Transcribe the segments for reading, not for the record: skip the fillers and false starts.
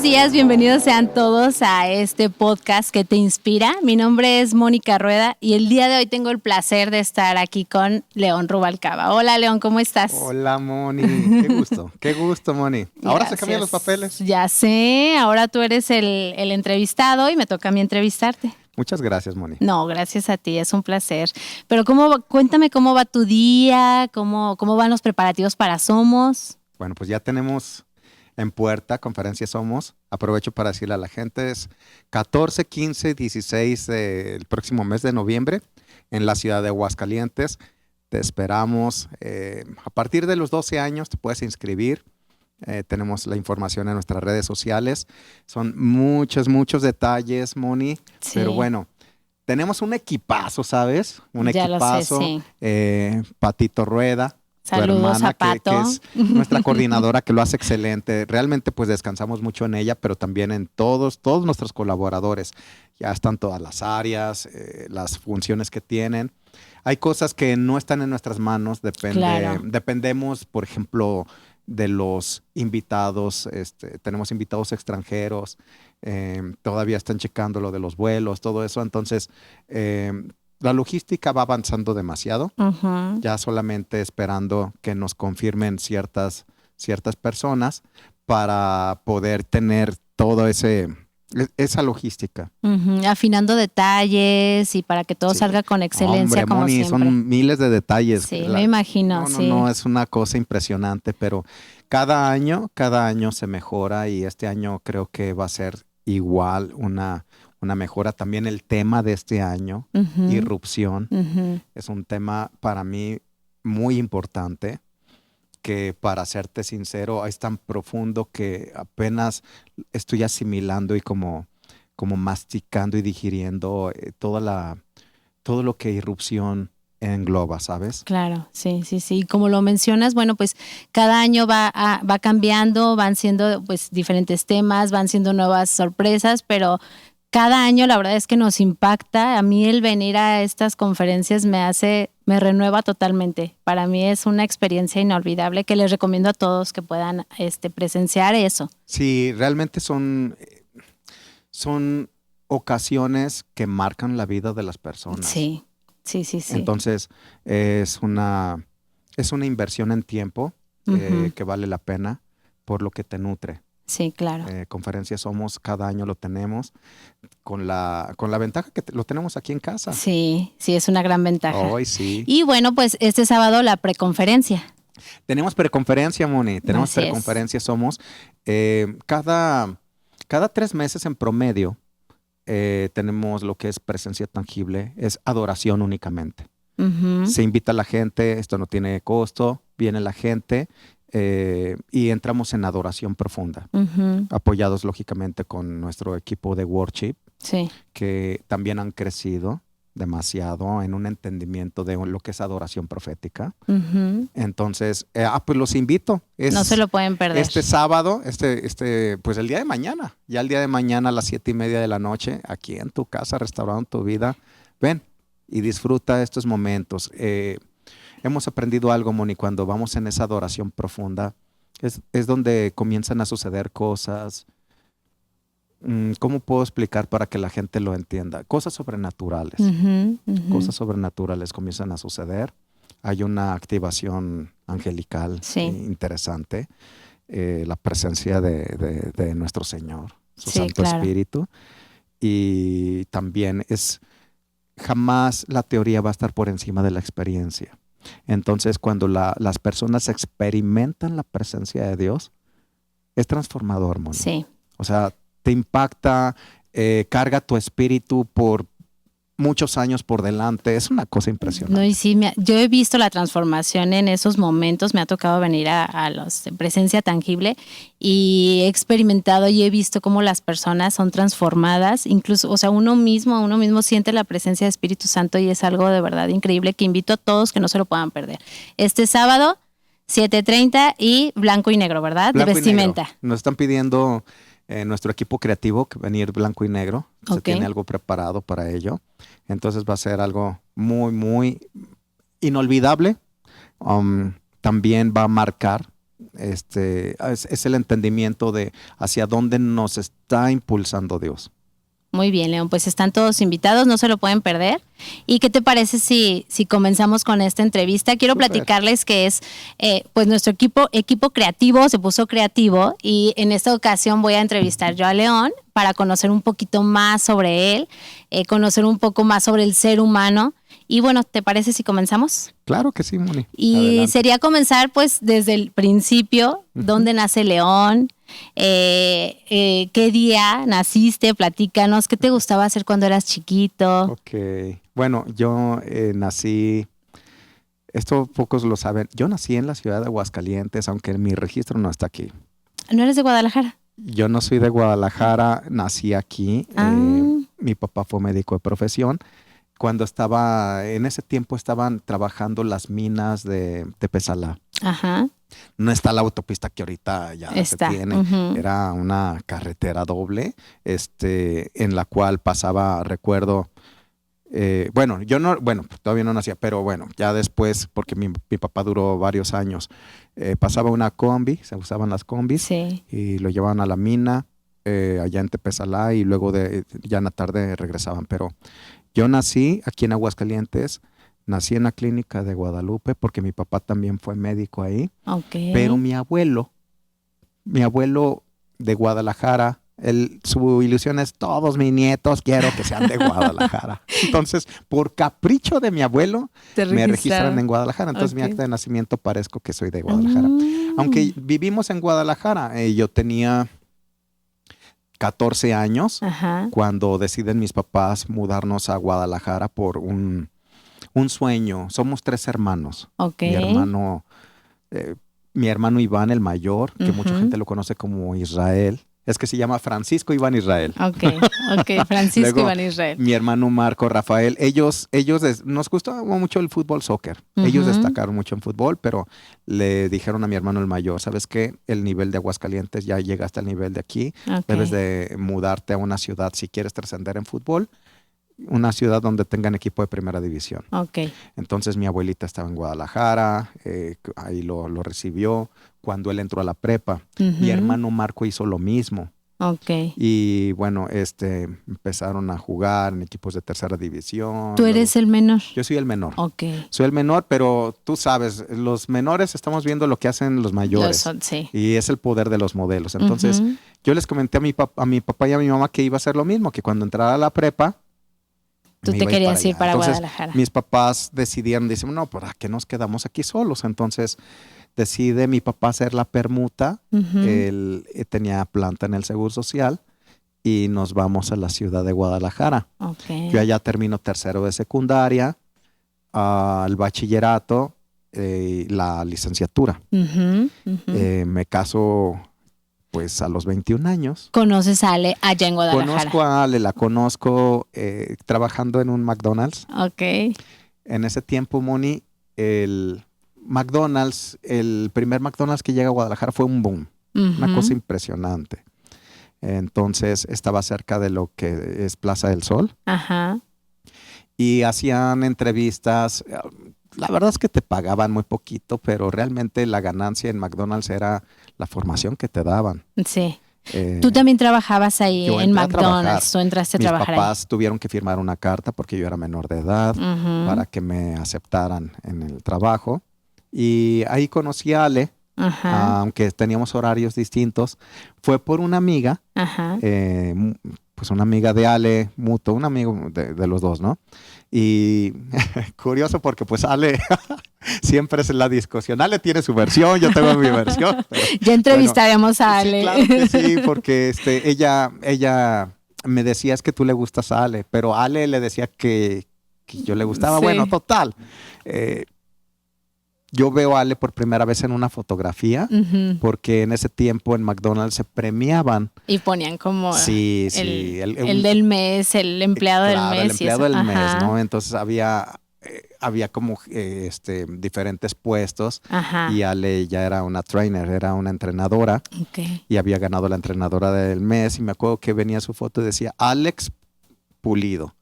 días, bienvenidos sean todos a este podcast que te inspira. Mi nombre es Mónica Rueda y el día de hoy tengo el placer de estar aquí con León Rubalcaba. Hola León, ¿cómo estás? Hola Moni, qué gusto Moni. Ahora Gracias. se cambian los papeles. Ya sé, ahora tú eres el entrevistado y me toca a mí entrevistarte. Muchas gracias Moni. No, gracias a ti, es un placer. Pero cuéntame cómo va tu día, cómo van los preparativos para Somos. Bueno, pues ya tenemos en puerta Conferencia Somos. Aprovecho para decirle a la gente, es 14, 15, 16 del próximo mes de noviembre en la ciudad de Aguascalientes. Te esperamos. A partir de los 12 años te puedes inscribir. Tenemos la información en nuestras redes sociales. Son muchos detalles, Moni. Sí. Pero bueno, tenemos un equipazo, ¿sabes? Un ya equipazo. Lo sé, sí. Patito Rueda. Saludos, tu hermana, a Pato. que es nuestra coordinadora, que lo hace excelente. Realmente pues descansamos mucho en ella, pero también en todos nuestros colaboradores. Ya están todas las áreas, las funciones que tienen. Hay cosas que no están en nuestras manos, dependemos, por ejemplo, de los invitados. Tenemos invitados extranjeros, todavía están checando lo de los vuelos, todo eso. Entonces, la logística va avanzando demasiado, ya solamente esperando que nos confirmen ciertas personas para poder tener todo esa logística. Afinando detalles y para que todo salga con excelencia. Hombre, como Moni, siempre. Son miles de detalles. Sí, me imagino. No, es una cosa impresionante, pero cada año se mejora y este año creo que va a ser igual una mejora. También el tema de este año, irrupción, es un tema para mí muy importante, que para serte sincero es tan profundo que apenas estoy asimilando y como masticando y digiriendo todo lo que irrupción engloba, ¿sabes? Claro, sí. Y como lo mencionas, bueno, pues cada año va cambiando, van siendo pues diferentes temas, van siendo nuevas sorpresas, pero cada año la verdad es que nos impacta. A mí el venir a estas conferencias me renueva totalmente. Para mí es una experiencia inolvidable que les recomiendo a todos que puedan presenciar eso. Sí, realmente son ocasiones que marcan la vida de las personas. Sí. Entonces es una inversión en tiempo que vale la pena por lo que te nutre. Sí, claro. Conferencia Somos, cada año lo tenemos con la ventaja que lo tenemos aquí en casa. Sí, es una gran ventaja. Hoy sí. Y bueno, pues este sábado la preconferencia. Tenemos preconferencia, Moni. Tenemos Así preconferencia Somos. Cada 3 meses en promedio tenemos lo que es presencia tangible, es adoración únicamente. Se invita a la gente, esto no tiene costo, viene la gente. Y entramos en adoración profunda, apoyados lógicamente con nuestro equipo de worship, que también han crecido demasiado en un entendimiento de lo que es adoración profética. Entonces, pues los invito. No se lo pueden perder. Este sábado, pues el día de mañana, ya el día de mañana a las 7:30 de la noche, aquí en tu casa, restaurando tu vida, ven y disfruta estos momentos. Hemos aprendido algo, Moni, cuando vamos en esa adoración profunda, es donde comienzan a suceder cosas. ¿Cómo puedo explicar para que la gente lo entienda? Cosas sobrenaturales. Cosas sobrenaturales comienzan a suceder. Hay una activación angelical interesante. La presencia de nuestro Señor, su Santo Espíritu. Y también jamás la teoría va a estar por encima de la experiencia. Entonces, cuando las personas experimentan la presencia de Dios, es transformador, Moni. Sí. O sea, te impacta, carga tu espíritu por muchos años por delante. Es una cosa impresionante. No, y sí, yo he visto la transformación en esos momentos. Me ha tocado venir a los presencia tangible y he experimentado y he visto cómo las personas son transformadas. Incluso, o sea, uno mismo siente la presencia de Espíritu Santo y es algo de verdad increíble que invito a todos que no se lo puedan perder. Este sábado, 7:30 y blanco y negro, ¿verdad? Blanco de vestimenta. Y negro. Nos están pidiendo nuestro equipo creativo que venir blanco y negro. Se tiene algo preparado para ello. Entonces va a ser algo muy, muy inolvidable. También va a marcar es el entendimiento de hacia dónde nos está impulsando Dios. Muy bien, León, pues están todos invitados, no se lo pueden perder. ¿Y qué te parece si comenzamos con esta entrevista? Quiero platicarles que es, pues nuestro equipo creativo se puso creativo y en esta ocasión voy a entrevistar yo a León para conocer un poquito más sobre él, conocer un poco más sobre el ser humano. Y bueno, ¿te parece si comenzamos? Claro que sí, Moni. Y adelante. sería comenzar pues desde el principio, ¿dónde nace León? ¿Qué día naciste? Platícanos, ¿qué te gustaba hacer cuando eras chiquito? Ok, bueno, yo nací, esto pocos lo saben, yo nací en la ciudad de Aguascalientes, aunque mi registro no está aquí. ¿No eres de Guadalajara? Yo no soy de Guadalajara, nací aquí, mi papá fue médico de profesión. Cuando en ese tiempo estaban trabajando las minas de Tepezalá. Ajá. No está la autopista que ahorita ya Está. se tiene. Era una carretera doble, en la cual pasaba, recuerdo, todavía no nacía, pero bueno, ya después, porque mi papá duró varios años, pasaba una combi, se usaban las combis, Sí. y lo llevaban a la mina, allá en Tepezalá, y luego ya en la tarde regresaban, pero yo nací aquí en Aguascalientes, nací en la clínica de Guadalupe porque mi papá también fue médico ahí. Okay. Pero mi abuelo de Guadalajara, su ilusión es todos mis nietos quiero que sean de Guadalajara. Entonces, por capricho de mi abuelo, me registran en Guadalajara. Entonces, mi acta de nacimiento parezco que soy de Guadalajara. Aunque vivimos en Guadalajara, yo tenía 14 años cuando deciden mis papás mudarnos a Guadalajara por un sueño. Somos 3 hermanos. Okay. Mi hermano Iván, el mayor, que mucha gente lo conoce como Israel. Es que se llama Francisco Iván Israel. Ok, Francisco Luego, Iván Israel. Mi hermano Marco Rafael, ellos nos gustaba mucho el fútbol, soccer. Ellos destacaron mucho en fútbol, pero le dijeron a mi hermano el mayor, ¿sabes qué? El nivel de Aguascalientes ya llega hasta el nivel de aquí. Debes de mudarte a una ciudad si quieres trascender en fútbol, una ciudad donde tengan equipo de primera división. Entonces mi abuelita estaba en Guadalajara, ahí lo recibió. Cuando él entró a la prepa, mi hermano Marco hizo lo mismo. Y bueno, empezaron a jugar en equipos de tercera división. ¿Tú eres el menor? Yo soy el menor. Soy el menor, pero tú sabes, los menores estamos viendo lo que hacen los mayores. Sí. Y es el poder de los modelos. Entonces, yo les comenté a mi papá y a mi mamá que iba a hacer lo mismo, que cuando entrara a la prepa, tú te querías ir para Entonces, Guadalajara. Mis papás decidieron, dicen, no, ¿para qué nos quedamos aquí solos? Entonces, decide mi papá hacer la permuta. Él tenía planta en el Seguro Social y nos vamos a la ciudad de Guadalajara. Yo allá termino tercero de secundaria, el bachillerato, la licenciatura. Me caso pues a los 21 años. ¿Conoces a Ale allá en Guadalajara? Conozco a Ale, la conozco trabajando en un McDonald's. En ese tiempo, Moni, el primer McDonald's que llega a Guadalajara fue un boom. Una cosa impresionante. Entonces, estaba cerca de lo que es Plaza del Sol. Y hacían entrevistas. La verdad es que te pagaban muy poquito, pero realmente la ganancia en McDonald's era la formación que te daban. Sí. Tú también trabajabas ahí en McDonald's. Tú entraste a trabajar ahí. Mis papás tuvieron que firmar una carta porque yo era menor de edad para que me aceptaran en el trabajo. Y ahí conocí a Ale, aunque teníamos horarios distintos. Fue por una amiga, pues una amiga de Ale, mutuo, un amigo de los dos, ¿no? Y curioso porque pues Ale siempre es la discusión. Ale tiene su versión, yo tengo mi versión. Pero, ya entrevistaremos a Ale. Sí, claro que sí, porque ella me decía, es que tú le gustas a Ale, pero Ale le decía que yo le gustaba. Sí. Bueno, total. Yo veo a Ale por primera vez en una fotografía, porque en ese tiempo en McDonald's se premiaban. Y ponían como el del mes, el empleado del mes. El empleado del mes, ¿no? Entonces había como diferentes puestos. Y Ale ya era una trainer, era una entrenadora. Y había ganado la entrenadora del mes. Y me acuerdo que venía su foto y decía Alex Pulido.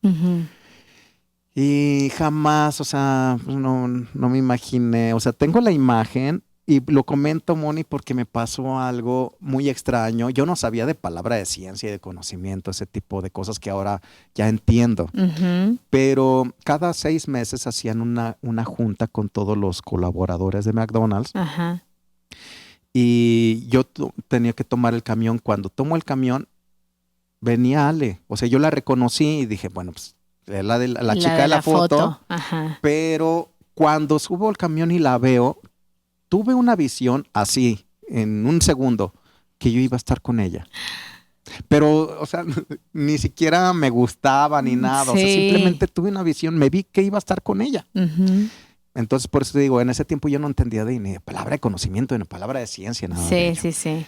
Y jamás, o sea, no me imaginé, o sea, tengo la imagen Y lo comento, Moni, porque me pasó algo muy extraño. Yo no sabía de palabra de ciencia y de conocimiento, ese tipo de cosas que ahora ya entiendo. Ujú. Pero cada 6 meses hacían una junta con todos los colaboradores de McDonald's Ajá. y yo tenía que tomar el camión. Cuando tomo el camión, venía Ale. O sea, yo la reconocí y dije, bueno, pues es la chica de la foto. Ajá. Pero cuando subo al camión y la veo, tuve una visión así, en un segundo, que yo iba a estar con ella. Pero, o sea, ni siquiera me gustaba ni nada. O sea, Sí. simplemente tuve una visión, me vi que iba a estar con ella. Ujú. Entonces, por eso te digo, en ese tiempo yo no entendía ni de palabra de conocimiento, ni de palabra de ciencia, nada de Sí, ello. sí, sí.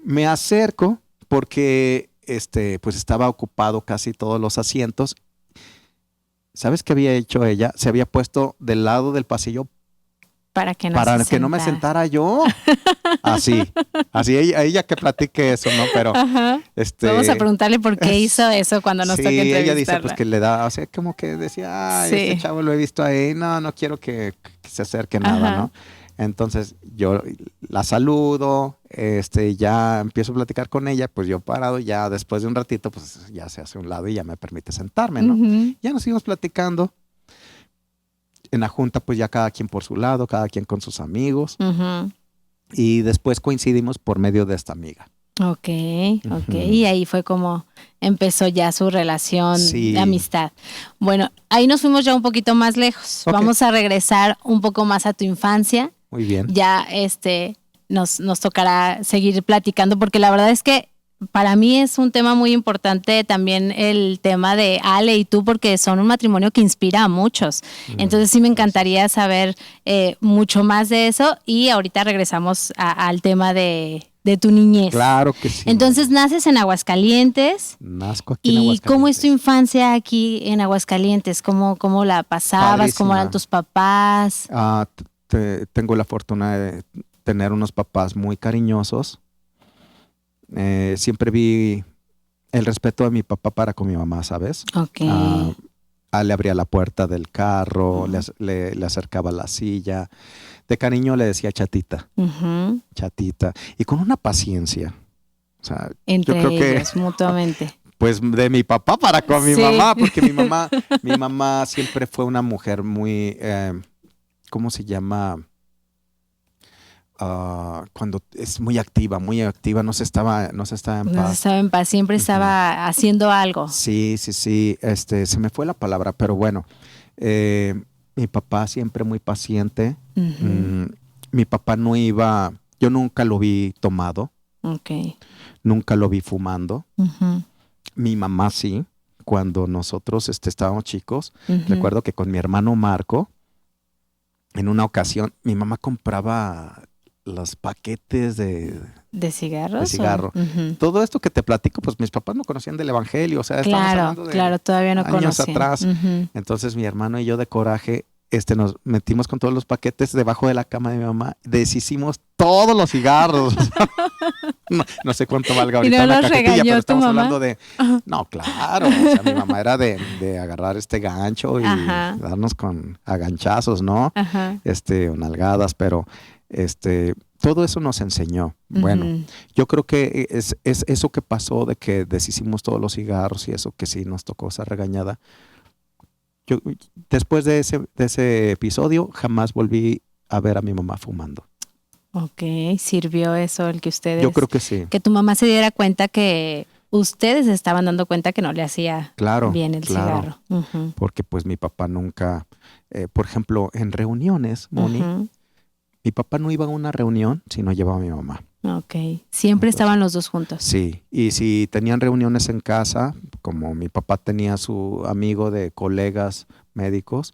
Me acerco porque, pues estaba ocupado casi todos los asientos. ¿Sabes qué había hecho ella? Se había puesto del lado del pasillo Para que no para se que no me sentara. sentara yo. Así, ella que platique eso, ¿no? Pero, Ajá. Vamos a preguntarle por qué hizo eso cuando nos toque sí, ella dice entrevistarla. pues que le da, o sea, como que decía, ay, Sí. este chavo lo he visto ahí, no quiero que se acerque nada, Ajá. ¿no? Entonces yo la saludo, ya empiezo a platicar con ella, pues yo parado, ya después de un ratito, pues ya se hace a un lado y ya me permite sentarme, ¿no? Ujú. Ya nos seguimos platicando. En la junta, pues ya cada quien por su lado, cada quien con sus amigos. Ujú. Y después coincidimos por medio de esta amiga. Ok, ok. Ujú. Y ahí fue como empezó ya su relación Sí. de amistad. Bueno, ahí nos fuimos ya un poquito más lejos. Ok. Vamos a regresar un poco más a tu infancia. Muy bien. Ya nos tocará seguir platicando porque la verdad es que para mí es un tema muy importante también el tema de Ale y tú porque son un matrimonio que inspira a muchos. Entonces sí me encantaría saber mucho más de eso y ahorita regresamos al tema de tu niñez. Claro que sí. Entonces naces en Aguascalientes. Nazco aquí en ¿Y Aguascalientes. cómo es tu infancia aquí en Aguascalientes? ¿Cómo la pasabas? ¿Cómo eran Padrísima. tus papás? Tengo la fortuna de tener unos papás muy cariñosos. Siempre vi el respeto de mi papá para con mi mamá, ¿sabes? Ok. Le abría la puerta del carro, le acercaba la silla. De cariño le decía chatita, Ujú. chatita. Y con una paciencia. O sea, Entre yo creo ellos, mutuamente. pues de mi papá para con mi Sí. mamá, porque mi mamá siempre fue una mujer muy, ¿cómo se llama? Cuando es muy activa, no se estaba en No paz. estaba en paz, siempre estaba haciendo algo. Sí, se me fue la palabra, pero bueno, mi papá siempre muy paciente. Ujú. Mi papá yo nunca lo vi tomado, Ok. nunca lo vi fumando. Ujú. Mi mamá sí, cuando nosotros estábamos chicos, Ujú. recuerdo que con mi hermano Marco, en una ocasión, mi mamá compraba los paquetes de ¿De cigarro. Ujú. Todo esto que te platico, pues mis papás no conocían del evangelio, o sea, estamos Claro, hablando de claro, todavía no años conocían. atrás. Ujú. Entonces mi hermano y yo de coraje, nos metimos con todos los paquetes debajo de la cama de mi mamá, deshicimos todos los cigarros. No sé cuánto valga ¿Y ahorita no una los cajetilla, regañó pero tu estamos mamá? hablando de... No, claro, o sea, mi mamá era de agarrar este gancho y Ajá. darnos a ganchazos, ¿no? Ajá. O nalgadas, pero todo eso nos enseñó. Bueno, Ujú. yo creo que es eso que pasó de que deshicimos todos los cigarros y eso que sí nos tocó esa regañada. Yo, después de ese episodio, jamás volví a ver a mi mamá fumando. Ok, sirvió eso el que ustedes... Yo creo que sí. Que tu mamá se diera cuenta que ustedes estaban dando cuenta que no le hacía Claro, bien el claro. cigarro. Ujú. Porque pues mi papá nunca, por ejemplo, en reuniones, Moni, Ujú. mi papá no iba a una reunión si no llevaba a mi mamá. Ok, siempre Entonces, estaban los dos juntos. Sí, y si tenían reuniones en casa, como mi papá tenía su amigo de colegas médicos,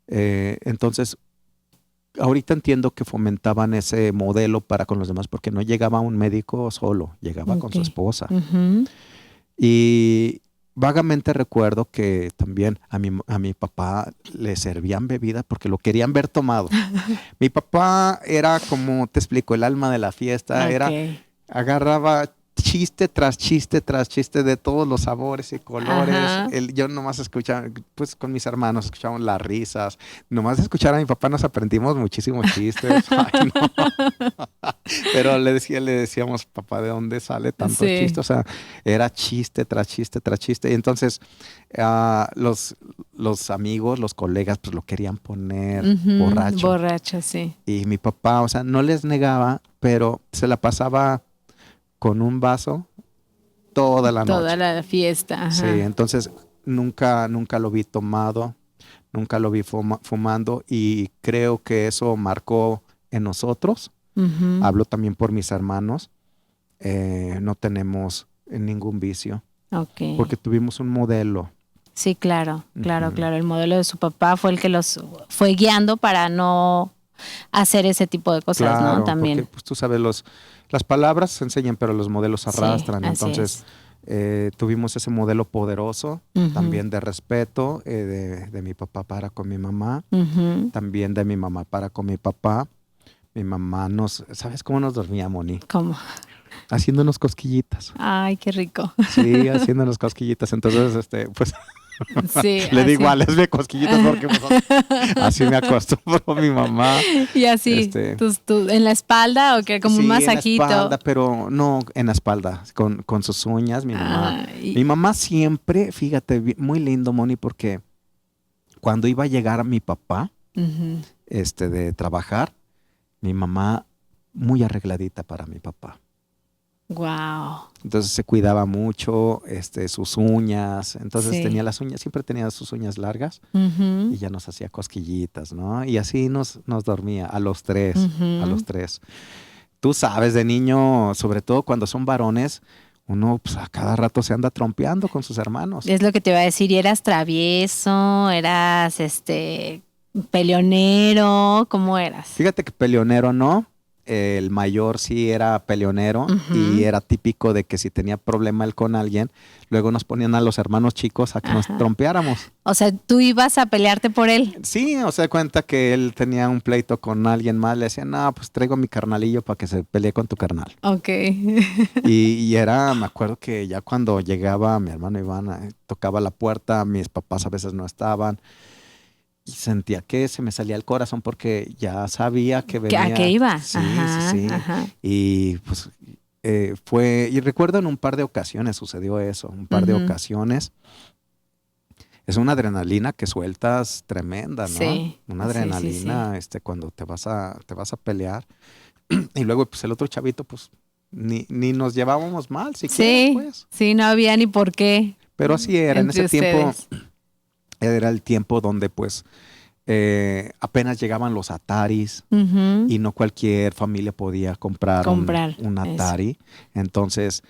entonces ahorita entiendo que fomentaban ese modelo para con los demás, porque no llegaba un médico solo, llegaba con su Ok. esposa. Ujú. Y vagamente recuerdo que también a mi papá le servían bebida porque lo querían ver tomado. Mi papá era, como te explico, el alma de la fiesta, Ok. agarraba chiste tras chiste tras chiste de todos los sabores y colores. Ajá. Yo nomás escuchaba, pues con mis hermanos escuchábamos las risas. Nomás escuchar a mi papá nos aprendimos muchísimos chistes. Ay, no. Pero le decíamos, papá, ¿de dónde sale tanto Sí. chiste? O sea, era chiste tras chiste tras chiste. Y entonces los amigos, los colegas, pues lo querían poner Ujú, borracho. Borracho, sí. Y mi papá, o sea, no les negaba, pero se la pasaba con un vaso toda la Toda noche. la fiesta. Ajá. Sí, entonces nunca lo vi tomado, nunca lo vi fumando y creo que eso marcó en nosotros. Ujú. Hablo también por mis hermanos. No tenemos ningún vicio Ok. porque tuvimos un modelo. Sí, claro, claro, Ujú. claro. El modelo de su papá fue el que los fue guiando para no hacer ese tipo de cosas, Claro, ¿no? También. porque pues tú sabes, las palabras se enseñan, pero los modelos Sí, arrastran. así Entonces, tuvimos ese modelo poderoso, Ujú. también de respeto, de mi papá para con mi mamá, Ujú. también de mi mamá para con mi papá. Mi mamá ¿sabes cómo nos dormía, Moni? ¿Cómo? Haciéndonos cosquillitas. Ay, qué rico. Sí, haciéndonos cosquillitas. Entonces, pues Sí, le digo, así. hazme cosquillitas porque pues, así me acostumbró mi mamá. Y así, Este, ¿en la espalda o qué? Como un sí, masajito. en la espalda, pero no en la espalda, con sus uñas, mi mamá. Ay, Mi mamá siempre, fíjate, muy lindo, Moni, porque cuando iba a llegar mi papá, ujú. de trabajar, mi mamá muy arregladita para mi papá. Wow. Entonces se cuidaba mucho, sus uñas. Entonces Sí. tenía las uñas, siempre tenía sus uñas largas Ujú. y ya nos hacía cosquillitas, ¿no? Y así nos dormía a los tres, Ujú. a los tres. Tú sabes, de niño, sobre todo cuando son varones, uno pues, a cada rato se anda trompeando con sus hermanos. Es lo que te iba a decir, y eras travieso, eras peleonero, ¿cómo eras? Fíjate que peleonero no. El mayor sí era peleonero y era típico de que si tenía problema él con alguien, luego nos ponían a los hermanos chicos a que nos Ajá. trompeáramos. O sea, tú ibas a pelearte por él. Sí, o sea, cuenta que él tenía un pleito con alguien más, le decían, no, pues traigo a mi carnalillo para que se pelee con tu carnal. Ok. Y me acuerdo que ya cuando llegaba mi hermano Iván, tocaba la puerta, mis papás a veces no estaban. Y sentía que se me salía el corazón porque ya sabía que venía. ¿A qué iba? Sí, Ajá, sí, sí. ajá. Y pues y recuerdo en un par de ocasiones sucedió eso, un par de Ujú. ocasiones. Es una adrenalina que sueltas tremenda, ¿no? Sí, Una sí, sí, adrenalina, cuando te vas a pelear. Y luego, pues el otro chavito, pues ni nos llevábamos mal siquiera, Sí, pues. sí, no había ni por qué Pero así era, en entre ese tiempo ustedes. era el tiempo donde pues apenas llegaban los Ataris Ujú. y no cualquier familia podía comprar Comprar un eso. Atari. Entonces,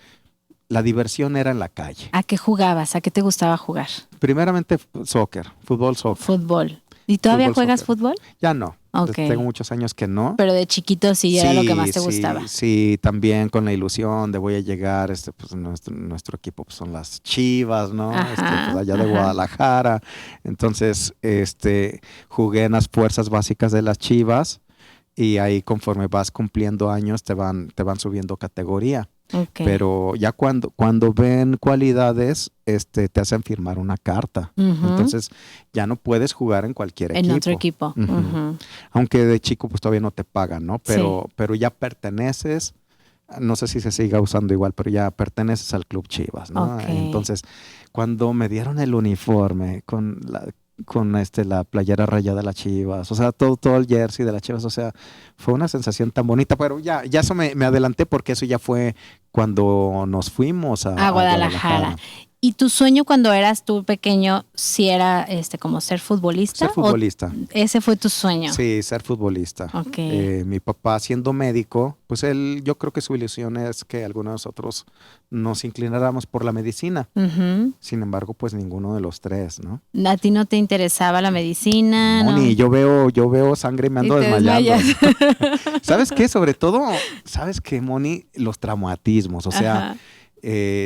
la diversión era en la calle. ¿A qué jugabas? ¿A qué te gustaba jugar? Primeramente, soccer, fútbol, soccer. Fútbol. ¿Y todavía Fútbol, juegas soccer. fútbol? Ya no. Ok. Tengo muchos años que no. Pero de chiquito sí era lo que más te gustaba. Sí, también con la ilusión de voy a llegar, pues nuestro equipo pues, son las Chivas, ¿no? Ajá, Pues allá de ajá. Guadalajara. Entonces, jugué en las fuerzas básicas de las Chivas y ahí conforme vas cumpliendo años te van subiendo categoría. Ok. Pero ya cuando ven cualidades, te hacen firmar una carta. Ujú. Entonces, ya no puedes jugar en cualquier En equipo. otro equipo. Ujú. Ujú. Aunque de chico pues todavía no te pagan, ¿no? Sí. Pero ya perteneces, no sé si se siga usando igual, pero ya perteneces al Club Chivas, ¿no? Ok. Entonces, cuando me dieron el uniforme con la playera rayada de las Chivas, o sea, todo el jersey de las Chivas, o sea, fue una sensación tan bonita, pero ya eso me adelanté porque eso ya fue cuando nos fuimos a Guadalajara. ¿Y tu sueño cuando eras tú pequeño sí era como ser futbolista? Ser futbolista. ¿O ese fue tu sueño? Sí, ser futbolista. Ok. Mi papá siendo médico, pues yo creo que su ilusión es que algunos de nosotros nos inclináramos por la medicina. Ujú. Sin embargo, pues ninguno de los tres, ¿no? ¿A ti no te interesaba la medicina? Moni, ¿no? yo veo sangre y me ando Y te desmayando. desmayas. ¿Sabes qué? Sobre todo, ¿sabes qué, Moni? Los traumatismos, o sea, Ajá.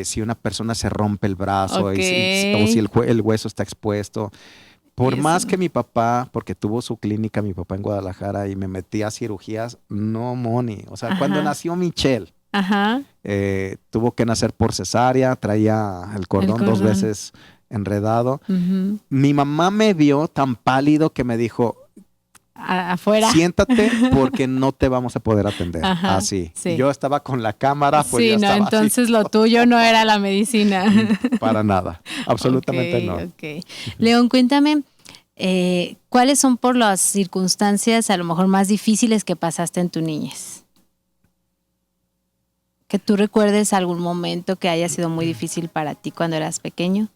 si una persona se rompe el brazo Ok. o si el hueso está expuesto. Por Eso. más que mi papá, porque tuvo su clínica, mi papá en Guadalajara, y me metí a cirugías, no, Moni. O sea, cuando Ajá. nació Michelle, Ajá. Tuvo que nacer por cesárea, traía el cordón 2 veces enredado. Ujú. Mi mamá me vio tan pálido que me dijo, Afuera. siéntate porque no te vamos a poder atender. Ajá, Así. sí. Yo estaba con la cámara, pues Sí, yo no, estaba entonces así. lo tuyo no era la medicina. Para nada, absolutamente Ok, no. ok. León, cuéntame, ¿cuáles son por las circunstancias a lo mejor más difíciles que pasaste en tu niñez? Que tú recuerdes algún momento que haya sido muy difícil para ti cuando eras pequeño.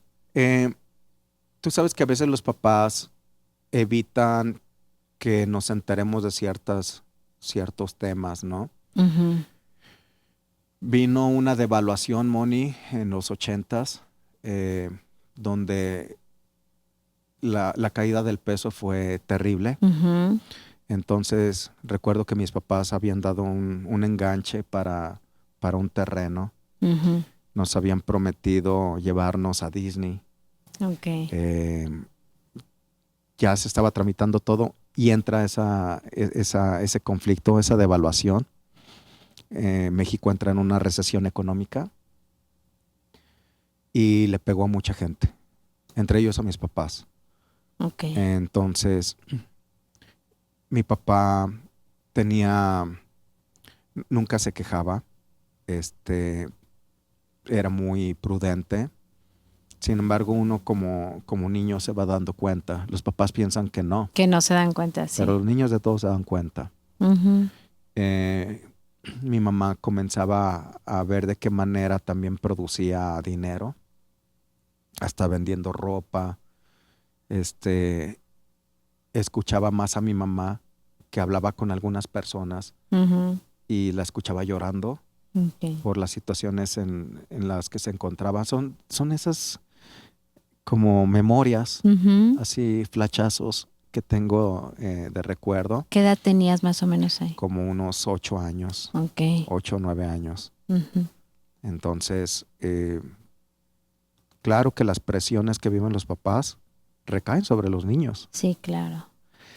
Tú sabes que a veces los papás evitan que nos enteremos de ciertos temas, ¿no? Ujú. Vino una devaluación, Moni, en los 80s, donde la caída del peso fue terrible. Ujú. Entonces, recuerdo que mis papás habían dado un enganche para un terreno. Ujú. Nos habían prometido llevarnos a Disney. Ok. Ya se estaba tramitando todo y entra ese conflicto, esa devaluación. México entra en una recesión económica y le pegó a mucha gente, entre ellos a mis papás. Ok. Entonces, mi papá nunca se quejaba, era muy prudente. Sin embargo, uno como niño se va dando cuenta. Los papás piensan que no, Que no se dan cuenta, sí. pero los niños de todos se dan cuenta. Ujú. Mi mamá comenzaba a ver de qué manera también producía dinero, hasta vendiendo ropa. Escuchaba más a mi mamá, que hablaba con algunas personas Ujú. y la escuchaba llorando Ok. por las situaciones en las que se encontraba. Son esas como memorias, Ujú. así flachazos que tengo de recuerdo, ¿Qué edad tenías más o menos ahí? como unos 8 años, Ok. 8 o 9 años. Ujú. Entonces, claro que las presiones que viven los papás recaen sobre los niños. Sí, claro.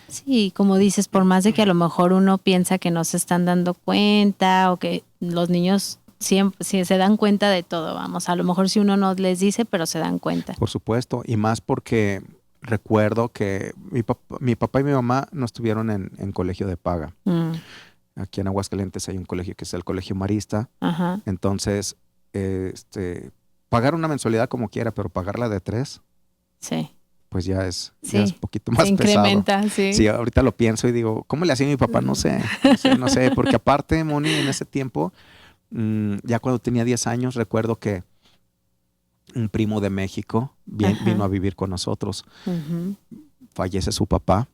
Sí, como dices, por más de que a lo mejor uno piensa que no se están dando cuenta o que los niños siempre sí, se dan cuenta de todo, vamos, a lo mejor si uno no les dice, pero se dan cuenta. Por supuesto, y más porque recuerdo que mi papá y mi mamá no estuvieron en colegio de paga. Mm. Aquí en Aguascalientes hay un colegio que es el Colegio Marista. Ajá. Entonces, pagar una mensualidad como quiera, pero pagarla de 3, Sí. pues ya es Sí. un poquito Se más pesado. incrementa, sí. Sí, ahorita lo pienso y digo, ¿cómo le hacía mi papá? No sé, porque aparte, Moni, en ese tiempo, ya cuando tenía 10 años, recuerdo que un primo de México Ajá. vino a vivir con nosotros. Ujú. Fallece su papá,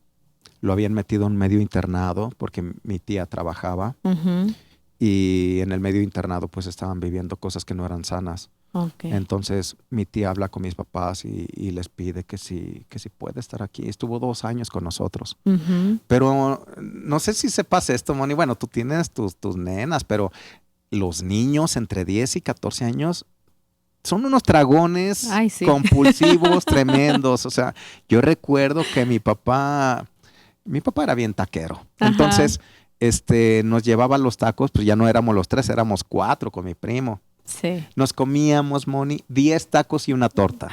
lo habían metido en medio internado porque mi tía trabajaba Ujú. y en el medio internado pues estaban viviendo cosas que no eran sanas. Ok. Entonces mi tía habla con mis papás y les pide que si puede estar aquí. Estuvo 2 años con nosotros. Ujú. Pero no sé si sepas esto, Moni. Bueno, tú tienes tus nenas, pero los niños entre 10 y 14 años son unos dragones Ay, sí. compulsivos, tremendos. O sea, yo recuerdo que mi papá era bien taquero. Ajá. Entonces, nos llevaba los tacos, pues ya no éramos los 3, éramos 4 con mi primo. Sí. Nos comíamos, Moni, 10 tacos y una torta.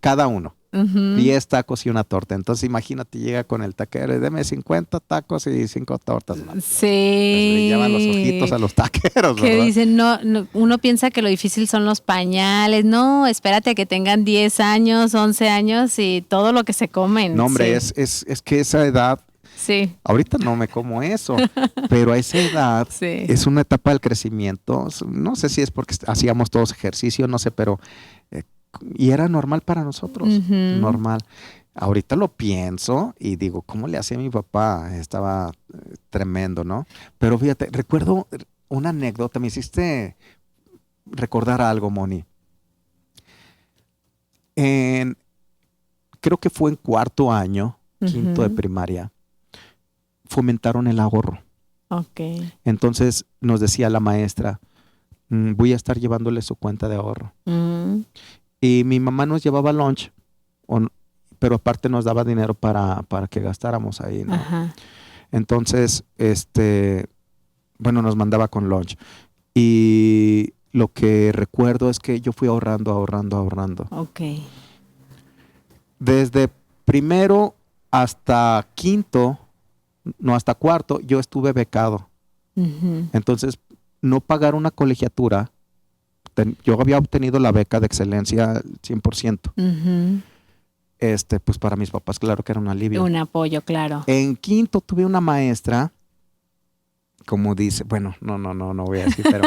Cada uno. Ujú. 10 tacos y una torta. Entonces, imagínate, llega con el taquero y deme 50 tacos y 5 tortas, man. Les Sí. brillaban los ojitos a los taqueros, Que ¿verdad? dicen, no, uno piensa que lo difícil son los pañales. No, espérate a que tengan 10 años, 11 años y todo lo que se comen. No, hombre, Sí. es que esa edad, Sí. ahorita no me como eso, pero a esa edad Sí. es una etapa del crecimiento. No sé si es porque hacíamos todos ejercicio, no sé, pero y era normal para nosotros, Ujú. normal. Ahorita lo pienso y digo, ¿cómo le hacía mi papá? Estaba tremendo, ¿no? Pero fíjate, recuerdo una anécdota, me hiciste recordar algo, Moni. Creo que fue en 4º año, 5º de Ujú. primaria, fomentaron el ahorro. Ok. Entonces nos decía la maestra, voy a estar llevándole su cuenta de ahorro. Mm. Y mi mamá nos llevaba lunch, pero aparte nos daba dinero para que gastáramos ahí, ¿no? Ajá. Entonces, bueno, nos mandaba con lunch. Y lo que recuerdo es que yo fui ahorrando. Ok. Desde primero hasta quinto, no hasta cuarto, yo estuve becado. Ujú. Entonces, no pagar una colegiatura, yo había obtenido la beca de excelencia al 100%. Ujú. Pues para mis papás, claro que era un alivio. Un apoyo, claro. En quinto tuve una maestra, como dice, bueno, no voy a decir, pero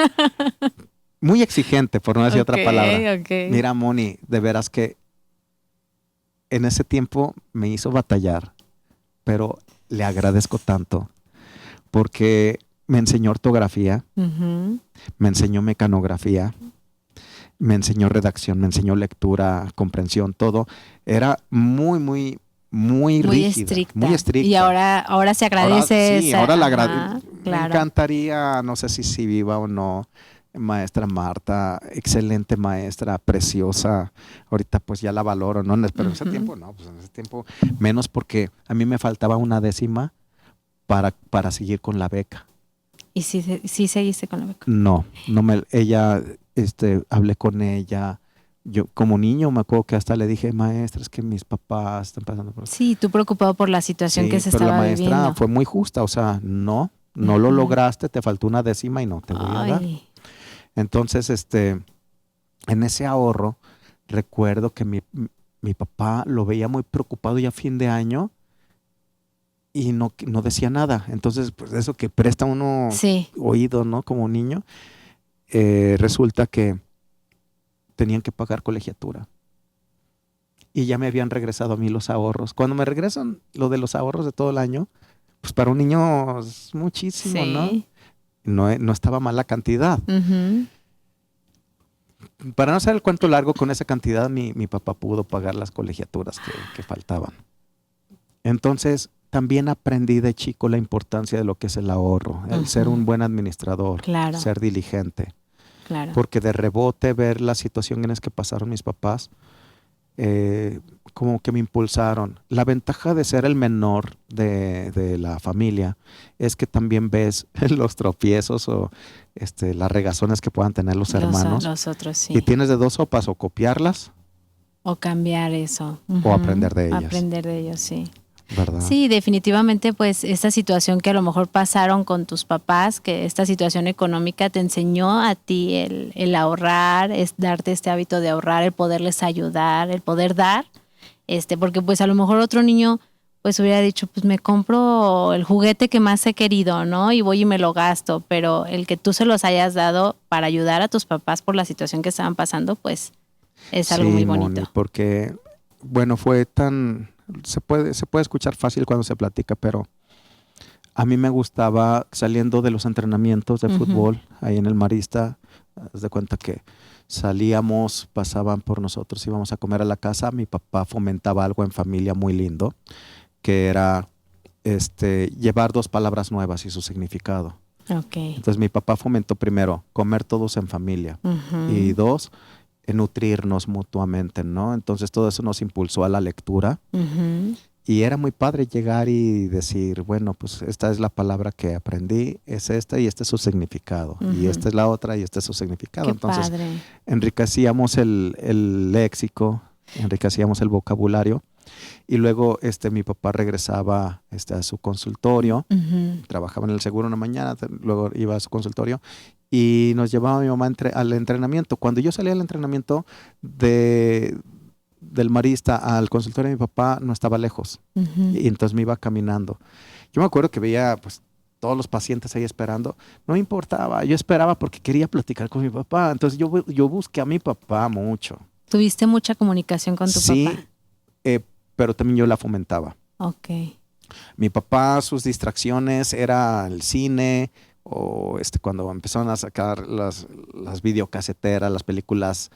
muy exigente, por no decir otra palabra. Ok. Mira, Moni, de veras que en ese tiempo me hizo batallar, pero le agradezco tanto porque me enseñó ortografía, Ujú. me enseñó mecanografía, me enseñó redacción, me enseñó lectura, comprensión, todo. Era muy Muy rígida, estricta. muy estricta. Y ahora se agradece. Sí, ahora la Ajá, Me claro. encantaría, no sé si viva o no, maestra Marta, excelente maestra, preciosa. Ahorita pues ya la valoro, ¿no? Pero en ese Ujú. tiempo no, pues en ese tiempo menos porque a mí me faltaba una décima para seguir con la beca. ¿Y sí seguiste con la beca? Hablé con ella. Yo como niño me acuerdo que hasta le dije, maestra, es que mis papás están pasando por... Sí, tú preocupado por la situación que Sí, se pero la estaba maestra viviendo. fue muy justa, o sea, no lo Ujú. lograste, te faltó una décima y no te voy a dar. Ay. Entonces, en ese ahorro, recuerdo que mi papá lo veía muy preocupado ya a fin de año y no decía nada. Entonces, pues eso que presta uno Sí. oído, ¿no? Como niño, resulta que tenían que pagar colegiatura. Y ya me habían regresado a mí los ahorros. Cuando me regresan lo de los ahorros de todo el año, pues para un niño es muchísimo, ¿no? Sí. No estaba mal la cantidad. Ujú. Para no hacer el cuento largo, con esa cantidad mi papá pudo pagar las colegiaturas que faltaban. Entonces, también aprendí de chico la importancia de lo que es el ahorro, el ser un buen administrador, Claro. ser diligente. Claro. Porque de rebote ver la situación en la que pasaron mis papás, como que me impulsaron. La ventaja de ser el menor de la familia es que también ves los tropiezos o las regazones que puedan tener los hermanos. Los otros, sí. Y tienes de dos sopas, o copiarlas O cambiar eso. o aprender de ellas. Aprender de ellos, sí. ¿Verdad? Sí, definitivamente, pues esta situación que a lo mejor pasaron con tus papás, que esta situación económica te enseñó a ti el ahorrar, es darte este hábito de ahorrar, el poderles ayudar, el poder dar, porque pues a lo mejor otro niño pues hubiera dicho, pues me compro el juguete que más he querido, ¿no? Y voy y me lo gasto, pero el que tú se los hayas dado para ayudar a tus papás por la situación que estaban pasando, pues es algo muy bonito. Moni, porque, bueno, se puede escuchar fácil cuando se platica, pero a mí me gustaba saliendo de los entrenamientos de fútbol ahí en el Marista. Haz de cuenta que salíamos, pasaban por nosotros, íbamos a comer a la casa. Mi papá fomentaba algo en familia muy lindo, que era llevar dos palabras nuevas y su significado. Okay. Entonces mi papá fomentó primero comer todos en familia y dos, nutrirnos mutuamente, ¿no? Entonces todo eso nos impulsó a la lectura y era muy padre llegar y decir, bueno, pues esta es la palabra que aprendí, es esta y este es su significado y esta es la otra y este es su significado. Qué Entonces padre. enriquecíamos el léxico, enriquecíamos el vocabulario y luego mi papá regresaba a su consultorio, trabajaba en el seguro una mañana, luego iba a su consultorio y nos llevaba mi mamá al entrenamiento. Cuando yo salía al entrenamiento del Marista al consultorio de mi papá, no estaba lejos. Y entonces me iba caminando. Yo me acuerdo que veía pues todos los pacientes ahí esperando. No me importaba, yo esperaba porque quería platicar con mi papá. Entonces yo busqué a mi papá mucho. ¿Tuviste mucha comunicación con tu papá? Sí, pero también yo la fomentaba. Ok. Mi papá, sus distracciones era el cine o cuando empezaron a sacar las videocaseteras, las películas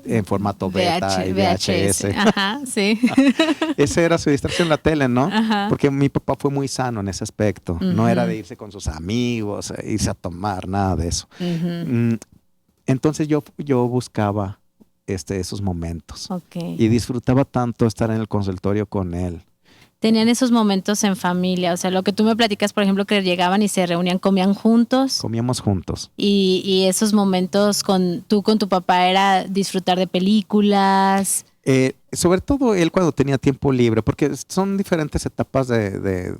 en formato beta y VHS. Ajá, sí. Esa era su distracción, la tele, ¿no? Ajá. Porque mi papá fue muy sano en ese aspecto. No era de irse con sus amigos, irse a tomar, nada de eso. Entonces yo buscaba esos momentos. Okay. Y disfrutaba tanto estar en el consultorio con él. Tenían esos momentos en familia, o sea, lo que tú me platicas, por ejemplo, que llegaban y se reunían, comían juntos. Comíamos juntos. Y esos momentos con tu papá era disfrutar de películas. Sobre todo él cuando tenía tiempo libre, porque son diferentes etapas de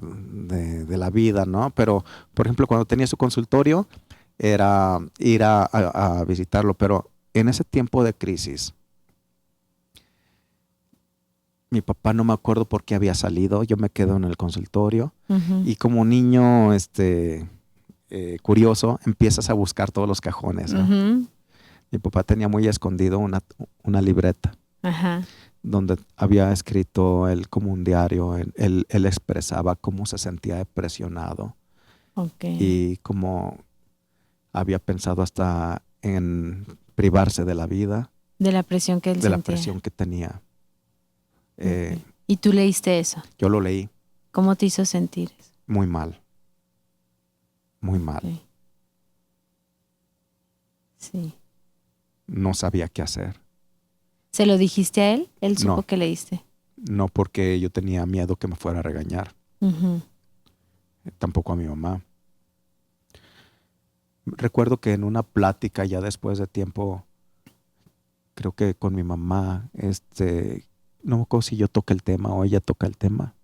la vida, ¿no? Pero, por ejemplo, cuando tenía su consultorio, era ir a visitarlo, pero en ese tiempo de crisis, mi papá no me acuerdo por qué había salido, yo me quedo en el consultorio y como niño curioso empiezas a buscar todos los cajones, ¿no? Mi papá tenía muy escondido una libreta Ajá. donde había escrito él como un diario, él expresaba cómo se sentía depresionado y cómo había pensado hasta en privarse de la vida. De la presión que él de la sentía. presión que tenía. ¿Y tú leíste eso? Yo lo leí. ¿Cómo te hizo sentir eso? Muy mal. Muy mal. Okay. Sí. No sabía qué hacer. ¿Se lo dijiste a él? ¿Él supo No. que leíste? No, porque yo tenía miedo que me fuera a regañar. Tampoco a mi mamá. Recuerdo que en una plática ya después de tiempo, creo que con mi mamá, no me acuerdo si yo toqué el tema o ella toca el tema,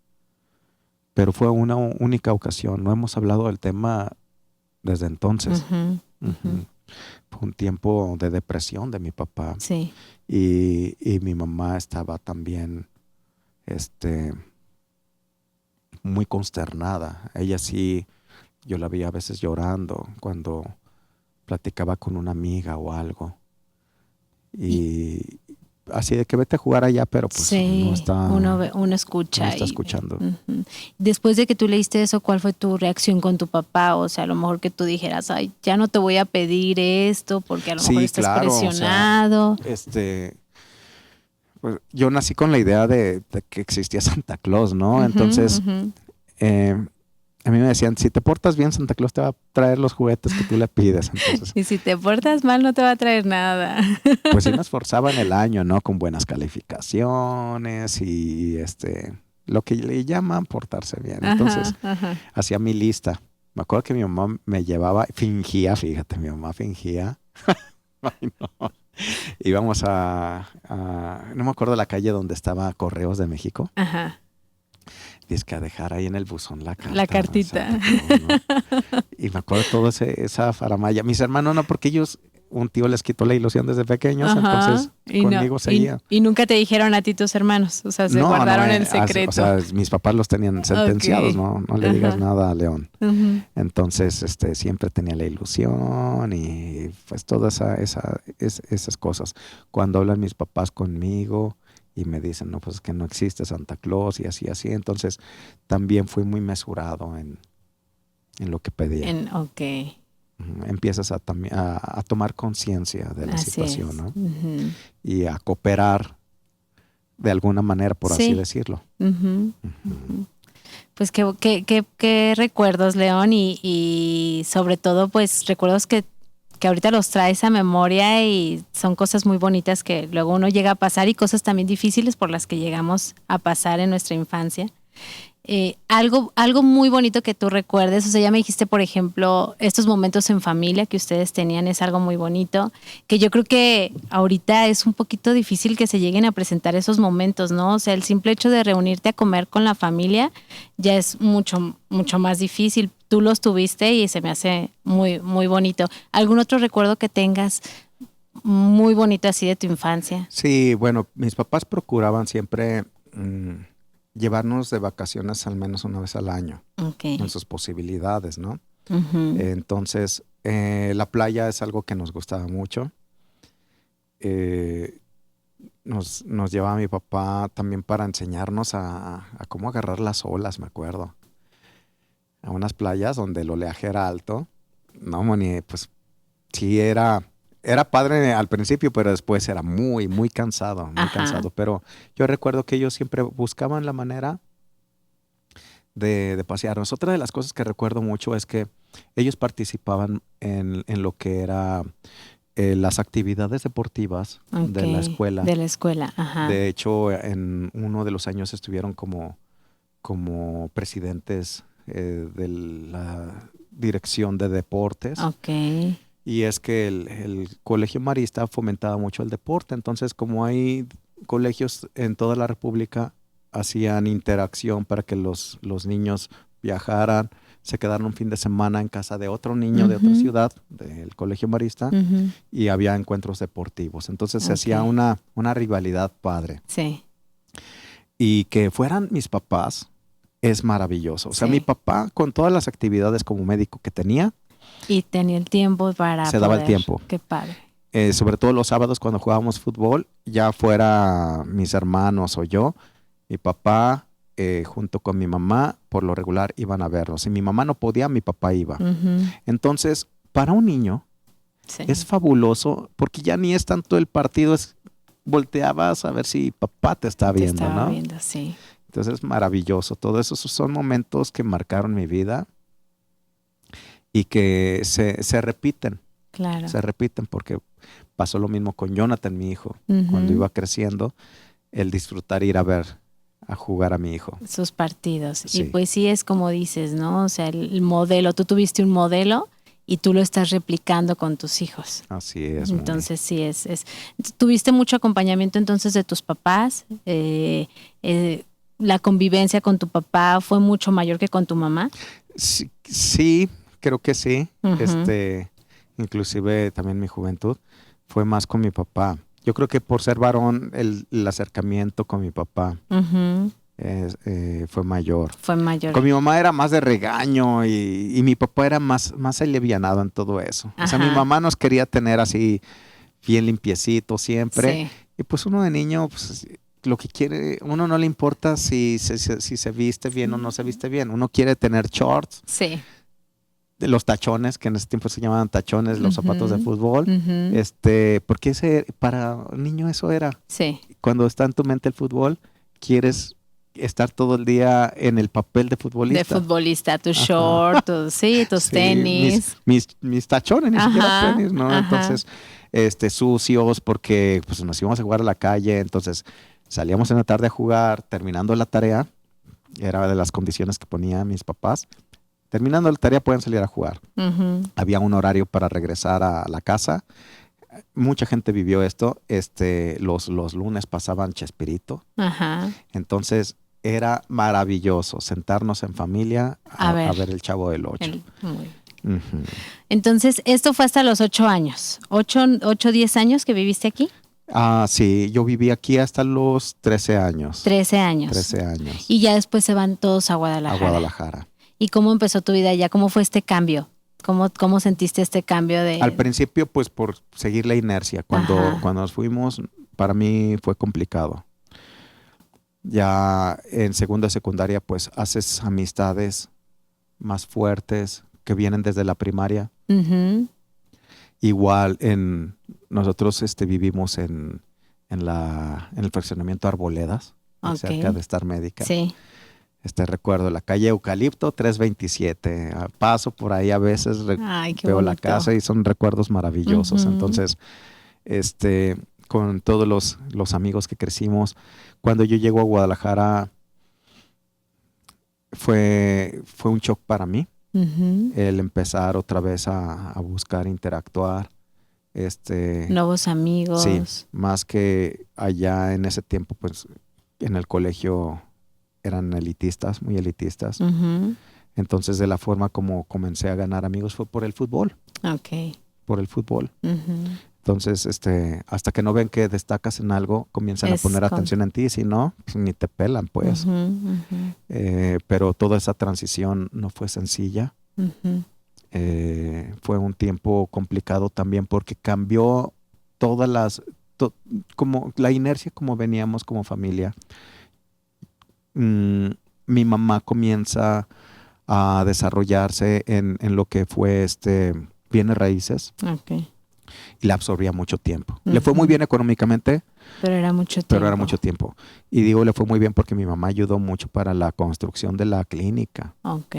pero fue una única ocasión. No hemos hablado del tema desde entonces. Fue un tiempo de depresión de mi papá. Sí. Y mi mamá estaba también muy consternada. Ella sí, yo la veía a veces llorando cuando platicaba con una amiga o algo. Y así de que vete a jugar allá, pero pues sí, no está. Uno escucha. No está escuchando. Después de que tú leíste eso, ¿cuál fue tu reacción con tu papá? O sea, a lo mejor que tú dijeras, ay, ya no te voy a pedir esto porque a lo mejor estás presionado. O sea, pues, yo nací con la idea de que existía Santa Claus, ¿no? Entonces, a mí me decían, si te portas bien, Santa Claus te va a traer los juguetes que tú le pides. Entonces, y si te portas mal, no te va a traer nada. Pues sí me esforzaba en el año, ¿no? Con buenas calificaciones y lo que le llaman portarse bien. Entonces, hacía mi lista. Me acuerdo que mi mamá me llevaba, fingía, fíjate, mi mamá fingía. Ay, no. Íbamos no me acuerdo la calle donde estaba Correos de México. Ajá. Dice que a dejar ahí en el buzón la carta. La cartita. Claus, ¿no? Y me acuerdo todo esa faramaya. Mis hermanos no, porque un tío les quitó la ilusión desde pequeños, entonces conmigo seguían. Y nunca te dijeron a ti tus hermanos, o sea, se guardaron el secreto. O sea, mis papás los tenían sentenciados, ¿no? No le digas nada a León. Entonces, siempre tenía la ilusión y pues todas esas cosas. Cuando hablan mis papás conmigo y me dicen, no, pues es que no existe Santa Claus y así. Entonces, también fui muy mesurado en lo que pedía. Empiezas a tomar conciencia de la situación, ¿no? Y a cooperar de alguna manera, por así decirlo. Pues qué recuerdos, León, y sobre todo, pues recuerdos que ahorita los traes a memoria y son cosas muy bonitas que luego uno llega a pasar y cosas también difíciles por las que llegamos a pasar en nuestra infancia. Algo muy bonito que tú recuerdes, o sea, ya me dijiste, por ejemplo, estos momentos en familia que ustedes tenían, es algo muy bonito, que yo creo que ahorita es un poquito difícil que se lleguen a presentar esos momentos, ¿no? O sea, el simple hecho de reunirte a comer con la familia ya es mucho, mucho más difícil. Tú los tuviste y se me hace muy, muy bonito. ¿Algún otro recuerdo que tengas muy bonito así de tu infancia? Sí, bueno, mis papás procuraban siempre llevarnos de vacaciones al menos una vez al año, en sus posibilidades, ¿no? Entonces, la playa es algo que nos gustaba mucho. Nos llevaba mi papá también para enseñarnos a cómo agarrar las olas, me acuerdo. A unas playas donde el oleaje era alto. No, Moni, pues sí era padre al principio, pero después era muy, muy cansado, Pero yo recuerdo que ellos siempre buscaban la manera de pasearnos. Otra de las cosas que recuerdo mucho es que ellos participaban en lo que era las actividades deportivas de la escuela. De la escuela, ajá. De hecho, en uno de los años estuvieron como como presidentes de la dirección de deportes. Ok. Y es que el Colegio Marista fomentaba mucho el deporte. Entonces, como hay colegios en toda la República, hacían interacción para que los niños viajaran, se quedaron un fin de semana en casa de otro niño de otra ciudad, del Colegio Marista, y había encuentros deportivos. Entonces se hacía una rivalidad padre. Sí. Y que fueran mis papás es maravilloso. O sea, Sí. mi papá, con todas las actividades como médico que tenía, Y tenía el tiempo para se daba el tiempo. Qué padre. Sobre todo los sábados cuando jugábamos fútbol, ya fuera mis hermanos o yo, mi papá junto con mi mamá, por lo regular iban a vernos. Si mi mamá no podía, mi papá iba. Entonces, para un niño Sí. es fabuloso porque ya ni es tanto el partido, es volteabas a ver si papá te está viendo, Te estaba ¿no? viendo, sí. Entonces es maravilloso. Todos esos son momentos que marcaron mi vida y que se repiten. Claro. Se repiten porque pasó lo mismo con Jonathan, mi hijo. Ujú. Cuando iba creciendo, el disfrutar ir a ver, a jugar a mi hijo. Sus partidos. Sí. Y pues sí es como dices, ¿no? O sea, el modelo, tú tuviste un modelo y tú lo estás replicando con tus hijos. Así es. Entonces sí es. ¿Tuviste mucho acompañamiento entonces de tus papás? ¿La convivencia con tu papá fue mucho mayor que con tu mamá? Sí, creo que sí. Ujú. Inclusive también mi juventud fue más con mi papá. Yo creo que por ser varón, el acercamiento con mi papá Ujú. fue mayor. Fue mayor. Con mi mamá era más de regaño y mi papá era más alivianado en todo eso. O sea, mi Ajá. mamá nos quería tener así bien limpiecito siempre. Sí. Y pues uno de niño, pues lo que quiere, uno no le importa si se viste bien o no se viste bien. Uno quiere tener shorts, Sí. de los tachones, que en ese tiempo se llamaban tachones, los zapatos de Ujú. fútbol. Ujú. Porque para un niño eso era. Sí. Cuando está en tu mente el fútbol, quieres estar todo el día en el papel de futbolista. De futbolista, tu short, tus Sí, tenis. mis tachones, ni siquiera Ajá, tenis, ¿no? ajá. Entonces, sucios porque pues nos íbamos a jugar a la calle, entonces salíamos en la tarde a jugar, terminando la tarea, era de las condiciones que ponían mis papás. Terminando la tarea pueden salir a jugar. Ujú. Había un horario para regresar a la casa. Mucha gente vivió esto. Los lunes pasaban Chespirito. Ajá. Entonces era maravilloso sentarnos en familia a ver el Chavo del Ocho. Muy. Ujú. Entonces, esto fue hasta los 8 años. 10 años que viviste aquí. Sí, yo viví aquí hasta los 13 años. 13 años. 13 años. Y ya después se van todos a Guadalajara. A Guadalajara. ¿Y cómo empezó tu vida allá? ¿Cómo fue este cambio? ¿Cómo sentiste este cambio de...? Al principio, pues por seguir la inercia. Cuando nos fuimos, para mí fue complicado. Ya en segunda secundaria, pues haces amistades más fuertes que vienen desde la primaria. Ujú. Igual nosotros vivimos en el fraccionamiento Arboledas, Ok. cerca de Star Médica. Sí. Recuerdo la calle Eucalipto 327. Paso por ahí a veces, Ay, qué veo la bonito. casa y son recuerdos maravillosos. Ujú. Entonces, con todos los amigos que crecimos, cuando yo llego a Guadalajara, fue un shock para mí. Ujú. El empezar otra vez a buscar interactuar. Nuevos amigos. Sí, más que allá en ese tiempo, pues en el colegio eran elitistas, muy elitistas. Ujú. Entonces, de la forma como comencé a ganar amigos fue por el fútbol, Ok. por el fútbol. Ujú. Entonces, hasta que no ven que destacas en algo, comienzan a poner atención en ti. Si no, pues, ni te pelan, pues. Ujú, ujú, Pero toda esa transición no fue sencilla. ujú. Fue un tiempo complicado también porque cambió todas como la inercia como veníamos como familia. Mi mamá comienza a desarrollarse en lo que fue bienes raíces Ok. y le absorbía mucho tiempo. Le fue muy Ujú. bien económicamente, Pero era mucho tiempo. pero era mucho tiempo. Y digo, le fue muy bien porque mi mamá ayudó mucho para la construcción de la clínica. Ok.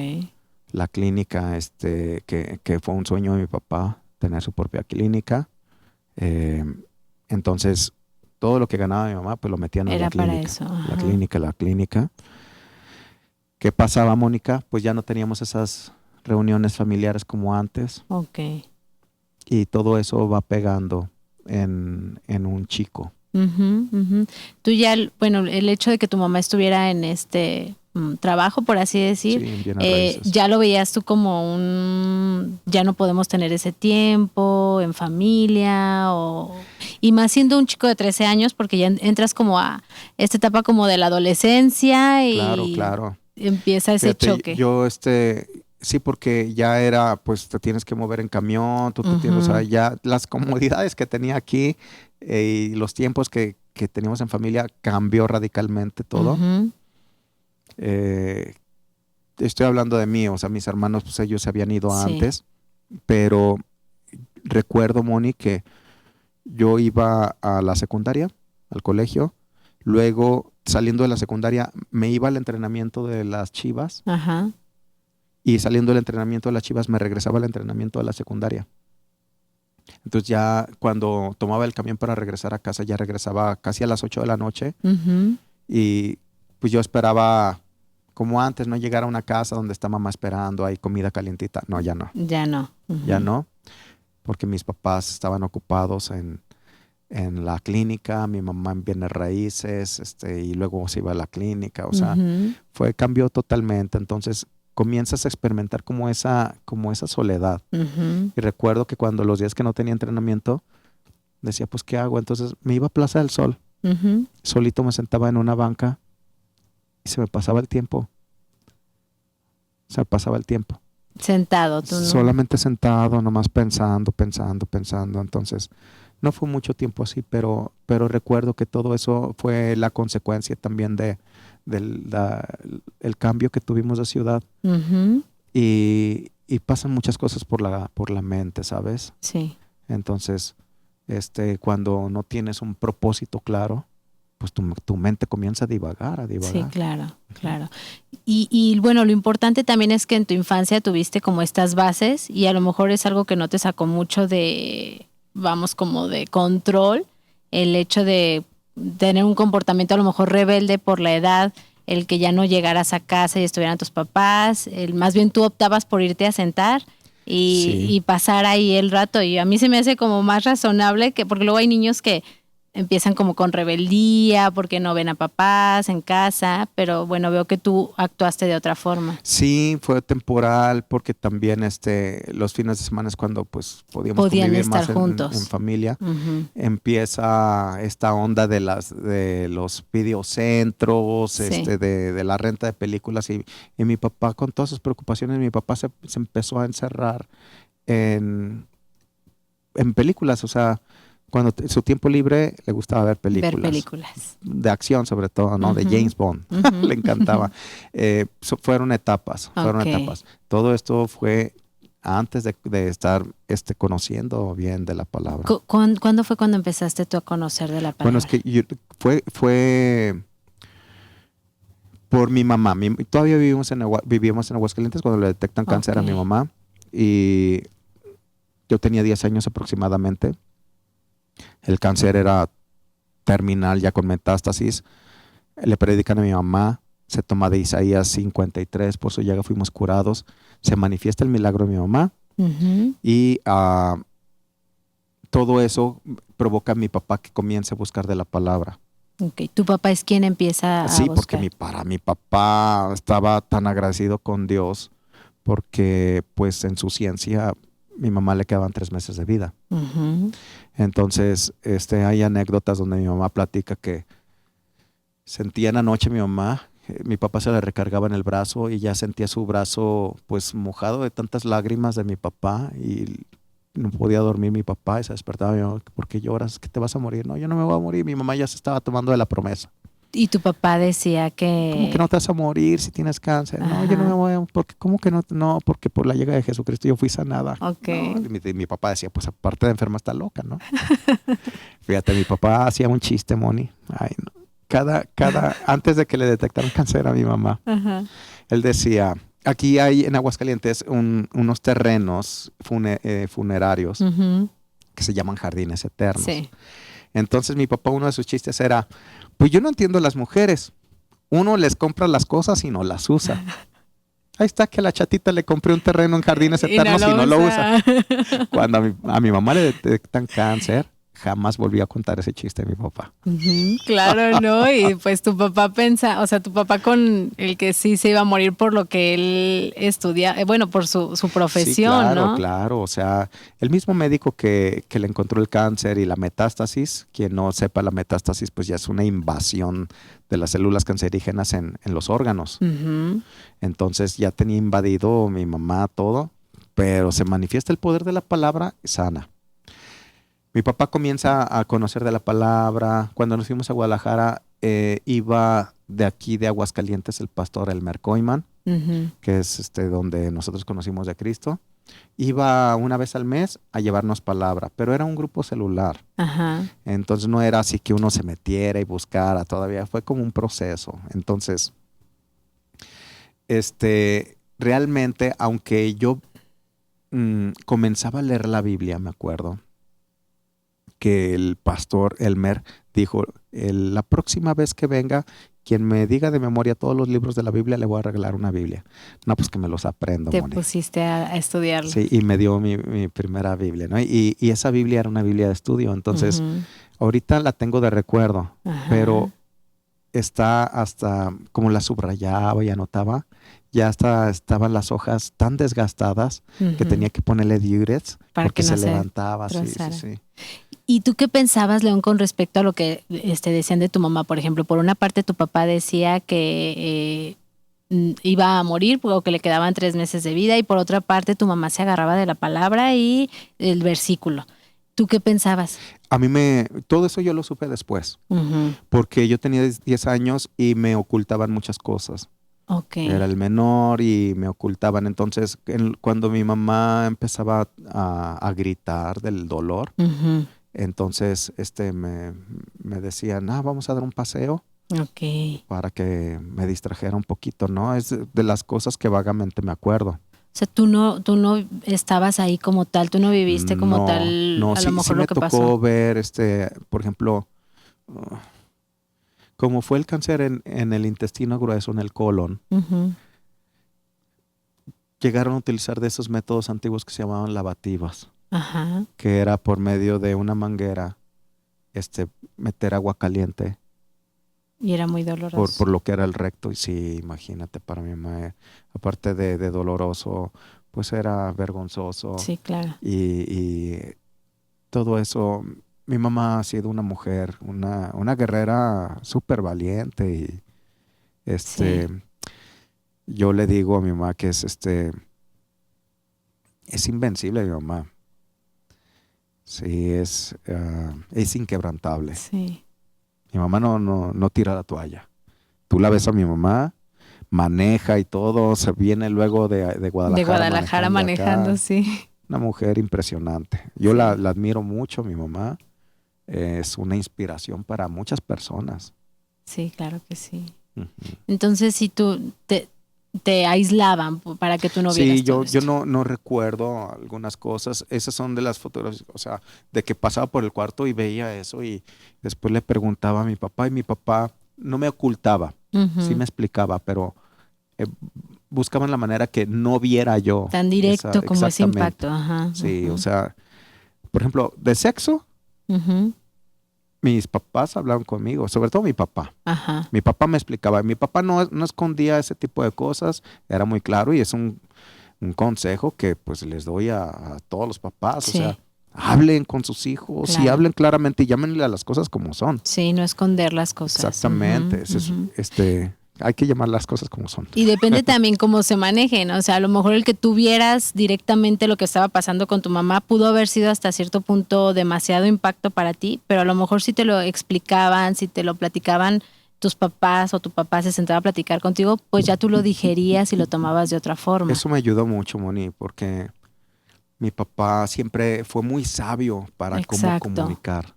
La clínica, que fue un sueño de mi papá, tener su propia clínica. Entonces, todo lo que ganaba mi mamá, pues lo metían a Era la para clínica. eso. La Ajá. clínica. ¿Qué pasaba, Mónica? Pues ya no teníamos esas reuniones familiares como antes Ok. y todo eso va pegando en un chico. Ujú, ujú. Tú ya, bueno, el hecho de que tu mamá estuviera en este trabajo, por así decir, Sí, en bienes raíces. ya lo veías tú como ya no podemos tener ese tiempo en familia, y más siendo un chico de 13 años, porque ya entras como a esta etapa como de la adolescencia Claro, y claro. empieza ese Fíjate, choque. yo sí, porque ya era, pues te tienes que mover en camión, tú te tienes, o sea, Ujú, ya las comodidades que tenía aquí y los tiempos que teníamos en familia cambió radicalmente todo. ujú, Eh, Estoy hablando de mí, o sea, mis hermanos, pues ellos se habían ido sí, antes, pero recuerdo, Moni, que yo iba a la secundaria, al colegio, luego saliendo de la secundaria me iba al entrenamiento de las Chivas ajá, y saliendo del entrenamiento de las Chivas me regresaba al entrenamiento de la secundaria. Entonces ya cuando tomaba el camión para regresar a casa, ya regresaba casi a las 8 de la noche ujú, y pues yo esperaba como antes, no llegar a una casa donde está mamá esperando, hay comida calientita. No, ya no. ya Ujú, no, porque mis papás estaban ocupados en la clínica, mi mamá en bienes raíces, y luego se iba a la clínica, o sea, ujú, cambió totalmente. Entonces comienzas a experimentar como esa soledad. ujú, Y recuerdo que cuando los días que no tenía entrenamiento, decía, pues, ¿qué hago? Entonces me iba a Plaza del Sol, ujú. solito me sentaba en una banca y se me pasaba el tiempo. Se me pasaba el tiempo. Sentado, tú no. Solamente sentado, nomás pensando, pensando, pensando. Entonces, no fue mucho tiempo así, pero recuerdo que todo eso fue la consecuencia también el cambio que tuvimos de ciudad. Ujú, Y pasan muchas cosas por la mente, ¿sabes? sí. Entonces, cuando no tienes un propósito claro, pues tu mente comienza a divagar, a Sí, divagar. claro, claro. Y bueno, lo importante también es que en tu infancia tuviste como estas bases y a lo mejor es algo que no te sacó mucho vamos, como de control, el hecho de tener un comportamiento a lo mejor rebelde por la edad, el que ya no llegaras a casa y estuvieran tus papás, más bien tú optabas por irte a sentar Sí. y pasar ahí el rato. Y a mí se me hace como más razonable porque luego hay niños que empiezan como con rebeldía porque no ven a papás en casa, pero bueno, veo que tú actuaste de otra forma. Sí, fue temporal porque también los fines de semana es cuando pues podíamos Podían convivir estar más en juntos. familia. Ujú, Empieza esta onda de los videocentros, sí. de la renta de películas y mi papá con todas sus preocupaciones, mi papá se empezó a encerrar en, en películas, o sea, cuando su tiempo libre le gustaba ver Ver películas películas. de acción sobre todo, ¿no? De Ujú, James Bond. Le ujú. encantaba. Fueron etapas, fueron Ok. etapas. Todo esto fue antes de estar conociendo bien de la palabra. ¿Cuándo fue cuando empezaste tú a conocer de la Bueno, es palabra? que fue por mi mamá. Todavía vivíamos en Aguascalientes cuando le detectan Ok. cáncer a mi mamá y yo tenía 10 años aproximadamente. El cáncer era terminal, ya con metástasis. Le predican a mi mamá, se toma de Isaías 53, por su llaga fuimos curados. Se manifiesta el milagro de mi mamá Ujú, y todo eso provoca a mi papá que comience a buscar de la palabra. ok. Tu papá es quien empieza a Sí, porque buscar. para mi papá estaba tan agradecido con Dios porque pues en su ciencia mi mamá le quedaban 3 meses de vida. Ujú, Entonces, hay anécdotas donde mi mamá platica que sentía en la noche mi mamá, mi papá se le recargaba en el brazo y ya sentía su brazo pues mojado de tantas lágrimas de mi papá y no podía dormir mi papá y se despertaba mi mamá, ¿por qué lloras? ¿Que te vas a morir? No, yo no me voy a morir, mi mamá ya se estaba tomando de la promesa. y tu papá decía ¿Cómo que no que, te vas a morir si tienes cáncer? No, yo no me ajá, voy a, porque ¿cómo que no? No, porque por la llegada de Jesucristo yo fui sanada. ok. No, y mi papá decía, pues aparte de enferma está loca, ¿no? Fíjate, mi papá hacía un chiste, Moni. Ay, no. Antes de que le detectaran cáncer a mi mamá, Ajá. él decía, aquí hay en Aguascalientes unos terrenos funerarios Ujú, que se llaman jardines eternos. sí. Entonces mi papá, uno de sus chistes era, pues yo no entiendo a las mujeres. uno les compra las cosas y no las usa. Ahí está que a la chatita le compré un terreno en Jardines Eternos y no lo usa. Cuando a mi mamá le detectan cáncer, jamás volví a contar ese chiste a mi papá. Claro, ¿no? Y pues tu papá o sea, tu papá con el que sí se iba a morir por lo que él estudia, bueno, por su profesión, sí, claro, ¿no? claro. O sea, el mismo médico que le encontró el cáncer y la metástasis, quien no sepa, la metástasis pues ya es una invasión de las células cancerígenas en los órganos. Entonces ya tenía invadido mi mamá todo, pero se manifiesta el poder de la palabra sana. Mi papá comienza a conocer de la palabra. Cuando nos fuimos a Guadalajara, iba de aquí de Aguascalientes el pastor Elmer Koyman, que es donde nosotros conocimos de Cristo. Iba una vez al mes a llevarnos palabra, pero era un grupo celular. Ajá. Entonces no era así que uno se metiera y buscara, todavía fue como un proceso. Entonces, realmente, aunque yo comenzaba a leer la Biblia, me acuerdo que el pastor Elmer dijo, la próxima vez que venga, quien me diga de memoria todos los libros de la Biblia, le voy a regalar una Biblia. No, pues que me los aprendo, Te Moni. pusiste a estudiarlo. Sí, y me dio mi primera Biblia, ¿no? Y esa Biblia era una Biblia de estudio. Entonces, ahorita la tengo de recuerdo, pero está hasta, como la subrayaba y anotaba, ya hasta estaban las hojas tan desgastadas que tenía que ponerle diurets porque que no se levantaba. Sí. ¿Y tú qué pensabas, León, con respecto a lo que decían de tu mamá? Por ejemplo, por una parte tu papá decía que iba a morir o que le quedaban 3 meses de vida, y por otra parte tu mamá se agarraba de la palabra y el versículo. ¿Tú qué pensabas? A mí todo eso yo lo supe después, porque yo tenía 10 años y me ocultaban muchas cosas. Okay. Era el menor y me ocultaban. Entonces, cuando mi mamá empezaba a gritar del dolor, entonces me decían, vamos a dar un paseo. Okay. Para que me distrajera un poquito, ¿no? Es de las cosas que vagamente me acuerdo. O sea, tú no estabas ahí como tal, tú no viviste como tal, no, a sí, lo mejor sí lo que pasó. me tocó ver, por ejemplo, como fue el cáncer en el intestino grueso, en el colon, llegaron a utilizar de esos métodos antiguos que se llamaban lavativas, que era por medio de una manguera, meter agua caliente. Y era muy doloroso. Por lo que era el recto. Y sí, imagínate, para mi mamá, aparte de doloroso, pues era vergonzoso. Sí, claro. Y todo eso, mi mamá ha sido una mujer, una guerrera súper valiente. Y sí. Yo le digo a mi mamá que es invencible mi mamá. Sí, es inquebrantable. Sí. Mi mamá no tira la toalla. Tú la ves a mi mamá, maneja y todo, se viene luego de Guadalajara. De Guadalajara manejando, sí. Una mujer impresionante. Yo la admiro mucho, mi mamá. Es una inspiración para muchas personas. Sí, claro que sí. Entonces, si tú te aislaban para que tú no vieras todo esto. Yo no recuerdo algunas cosas. Esas son de las fotografías, o sea, de que pasaba por el cuarto y veía eso y después le preguntaba a mi papá y mi papá no me ocultaba, sí me explicaba, pero buscaban la manera que no viera yo. Tan directo como ese impacto. Sí, o sea, por ejemplo, de sexo, mis papás hablaban conmigo, sobre todo mi papá. Mi papá me explicaba. Mi papá no escondía ese tipo de cosas, era muy claro y es un consejo que pues les doy a todos los papás. Sí. O sea, hablen con sus hijos y hablen claramente y llámenle a las cosas como son. Sí, no esconder las cosas. Exactamente. Hay que llamar las cosas como son. Y depende también cómo se manejen. O sea, a lo mejor el que tú vieras directamente lo que estaba pasando con tu mamá pudo haber sido hasta cierto punto demasiado impacto para ti, pero a lo mejor si te lo explicaban, si te lo platicaban tus papás o tu papá se sentaba a platicar contigo, pues ya tú lo digerías y lo tomabas de otra forma. Eso me ayudó mucho, Moni, porque mi papá siempre fue muy sabio para cómo comunicar.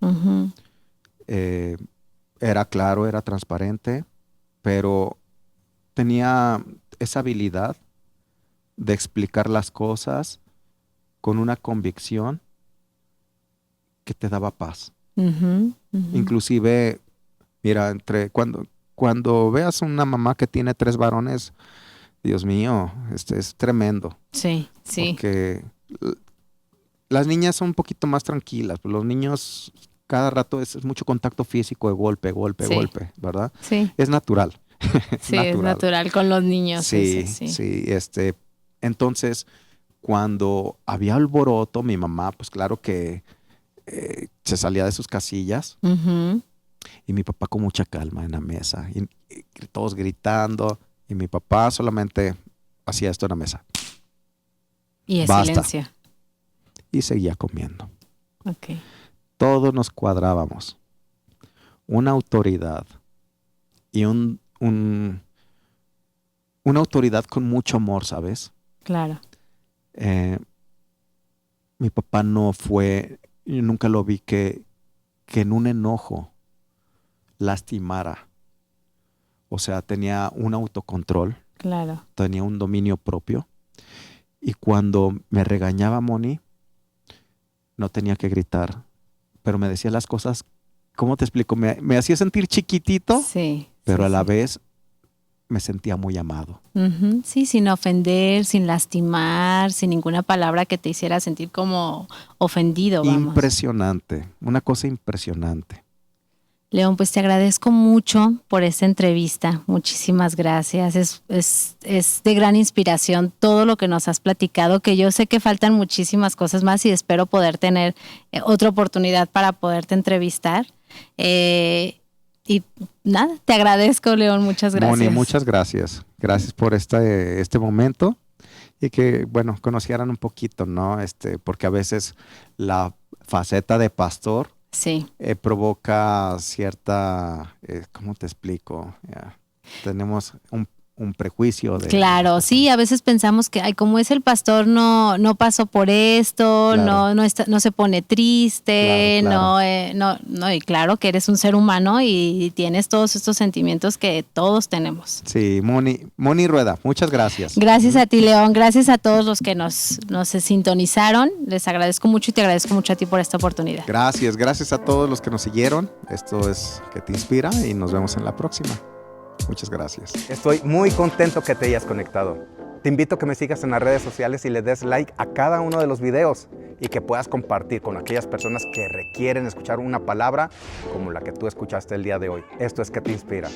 Era claro, era transparente, pero tenía esa habilidad de explicar las cosas con una convicción que te daba paz. Inclusive, mira, cuando veas una mamá que tiene 3 varones, Dios mío, es tremendo. Sí, sí. Porque las niñas son un poquito más tranquilas, pues los niños cada rato es mucho contacto físico, de golpe, Sí. golpe, ¿verdad? Sí, Es natural. sí, es natural con los niños. Sí, Sí. sí, entonces, cuando había alboroto, mi mamá, pues claro que se salía de sus casillas Ujú. y mi papá con mucha calma en la mesa, y todos gritando, y mi papá solamente hacía esto en la mesa Y el Basta. silencio. y seguía comiendo. Ok. Todos nos cuadrábamos. Una autoridad y una autoridad con mucho amor, ¿sabes? Claro. Eh, mi papá no fue, yo nunca lo vi que en un enojo lastimara. O sea, tenía un autocontrol, Claro. tenía un dominio propio. Y cuando me regañaba Moni, no tenía que gritar, pero me decía las cosas, ¿cómo te explico? Me hacía sentir chiquitito, Sí. pero sí, a la sí. vez me sentía muy amado. Ujú. Sí, sin ofender, sin lastimar, sin ninguna palabra que te hiciera sentir como ofendido, vamos. Impresionante, una cosa impresionante. León, pues te agradezco mucho por esta entrevista. Muchísimas gracias. Es de gran inspiración todo lo que nos has platicado, que yo sé que faltan muchísimas cosas más y espero poder tener otra oportunidad para poderte entrevistar. Y nada, te agradezco, León. Muchas gracias. Moni, muchas gracias. Gracias por este momento y que, bueno, conocieran un poquito, ¿no? Porque a veces la faceta de pastor Sí. provoca cierta, ¿cómo te explico? Tenemos un prejuicio de... Claro, sí, a veces pensamos que, ay, como es el pastor, no pasó por esto, Claro. no se pone triste, Claro. no, y claro que eres un ser humano y tienes todos estos sentimientos que todos tenemos. Sí, Moni Rueda, muchas gracias. Gracias a ti, León, gracias a todos los que nos sintonizaron, les agradezco mucho y te agradezco mucho a ti por esta oportunidad. Gracias a todos los que nos siguieron. Esto es Que Te Inspira y nos vemos en la próxima. Muchas gracias. Estoy muy contento que te hayas conectado. Te invito a que me sigas en las redes sociales y le des like a cada uno de los videos y que puedas compartir con aquellas personas que requieren escuchar una palabra como la que tú escuchaste el día de hoy. Esto es Que Te Inspira.